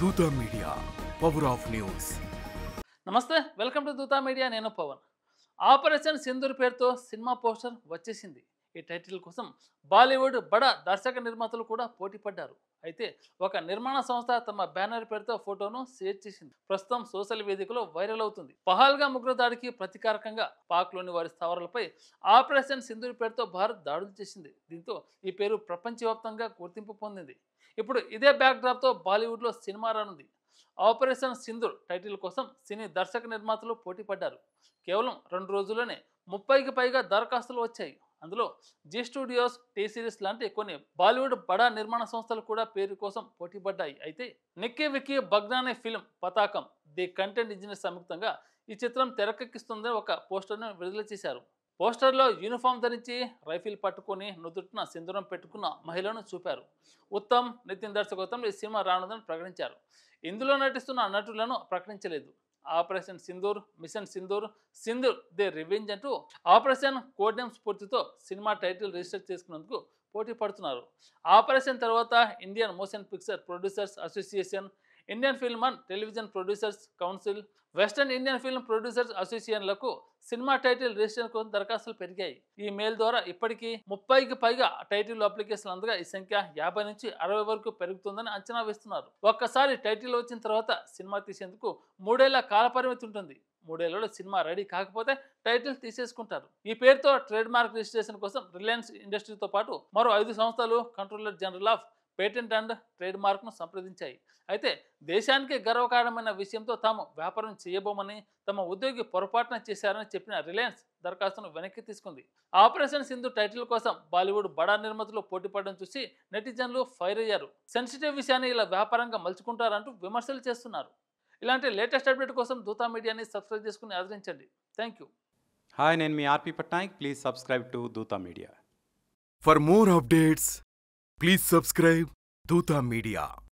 Dootha media power of news. నమస్తే, welcome to Dootha media. నేను Pawan. Operation Sindoor పేరుతో సినిమా పోస్టర్ వచ్చేసింది. ఈ టైటిల్ కోసం బాలీవుడ్ బడా దర్శక నిర్మాతలు కూడా పోటీ పడ్డారు. అయితే ఒక నిర్మాణ సంస్థ తమ బ్యానర్ పేరుతో ఫోటోను షేర్ చేసింది. ప్రస్తుతం సోషల్ వేదికలో వైరల్ అవుతుంది. పహల్గామ్ ఉగ్ర దాడికి ప్రతీకారకంగా పాక్లోని వారి స్థావరాలపై ఆపరేషన్ సింధూర్ పేరుతో భారత్ దాడులు చేసింది. దీంతో ఈ పేరు ప్రపంచవ్యాప్తంగా గుర్తింపు పొందింది. ఇప్పుడు ఇదే బ్యాక్డ్రాప్తో బాలీవుడ్లో సినిమా రానుంది. ఆపరేషన్ సింధూర్ టైటిల్ కోసం సినీ దర్శక నిర్మాతలు పోటీ పడ్డారు. కేవలం 2 రోజుల్లోనే 30కి పైగా దరఖాస్తులు వచ్చాయి. అందులో జీ స్టూడియోస్, టీ సిరీస్ లాంటి కొన్ని బాలీవుడ్ బడా నిర్మాణ సంస్థలు కూడా పేరు కోసం పోటీ పడ్డాయి. అయితే నిక్కీ విక్కీ బగ్నానే ఫిల్మ్ పతాకం, ది కంటెంట్ ఇంజనీర్ సంయుక్తంగా ఈ చిత్రం తెరకెక్కిస్తుందని ఒక పోస్టర్ను విడుదల చేశారు. పోస్టర్లో యూనిఫామ్ ధరించి రైఫిల్ పట్టుకొని నుదుటిన సింధూరం పెట్టుకున్న మహిళను చూపారు. ఉత్తమ్, నితిన్ దర్శకత్వంలో ఈ సినిమా రానుందని ప్రకటించారు. ఇందులో నటిస్తున్న నటులను ప్రకటించలేదు. Operation Sindoor, mission Sindoor, Sindoor the revenge అంటూ ఆపరేషన్ కోడ్ నేమ్ స్ఫూర్తితో సినిమా టైటిల్ రిజిస్టర్ చేసుకున్నందుకు పోటీ పడుతున్నారు. ఆపరేషన్ తర్వాత Indian motion picture producers association, Indian film and television producers council, western Indian film producers అసోసియేషన్లకు సినిమా టైటిల్ రిజిస్ట్రేషన్ కోసం దరఖాస్తులు పెరిగాయి. ఈ మెయిల్ ద్వారా ఇప్పటికీ 30కి పైగా టైటిల్ అప్లికేషన్లు అందగా ఈ సంఖ్య 50 నుంచి 60 వరకు పెరుగుతుందని అంచనా వేస్తున్నారు. ఒక్కసారి టైటిల్ వచ్చిన తర్వాత సినిమా తీసేందుకు 3 ఏళ్ల కాల పరిమితి ఉంటుంది. 3 ఏళ్లలో సినిమా రెడీ కాకపోతే టైటిల్ తీసేసుకుంటారు. ఈ పేరుతో ట్రేడ్ మార్క్ రిజిస్ట్రేషన్ కోసం రిలయన్స్ ఇండస్ట్రీతో పాటు మరో 5 సంస్థలు controller general of patent and trade మార్క్ను సంప్రదించాయి. అయితే దేశానికి గర్వకారణమైన విషయంతో తాము వ్యాపారం చేయబోమని, తమ ఉద్యోగి పొరపాటున చేశారని చెప్పిన రిలయన్స్ దరఖాస్తును వెనక్కి తీసుకుంది. ఆపరేషన్ సింధు టైటిల్ కోసం బాలీవుడ్ బడా నిర్మాతలు పోటీ పడడం చూసి నెటిజన్లు ఫైర్ అయ్యారు. సెన్సిటివ్ విషయాన్ని ఇలా వ్యాపారంగా మలుచుకుంటారంటూ విమర్శలు చేస్తున్నారు. ఇలాంటి లేటెస్ట్ అప్డేట్ కోసం దూతా మీడియాని సబ్స్క్రైబ్ చేసుకుని ఆదరించండి. Thank you. హాయ్, నేను మీ RP Patnaik. Please subscribe to Dootha media. For more updates please subscribe Dootha media.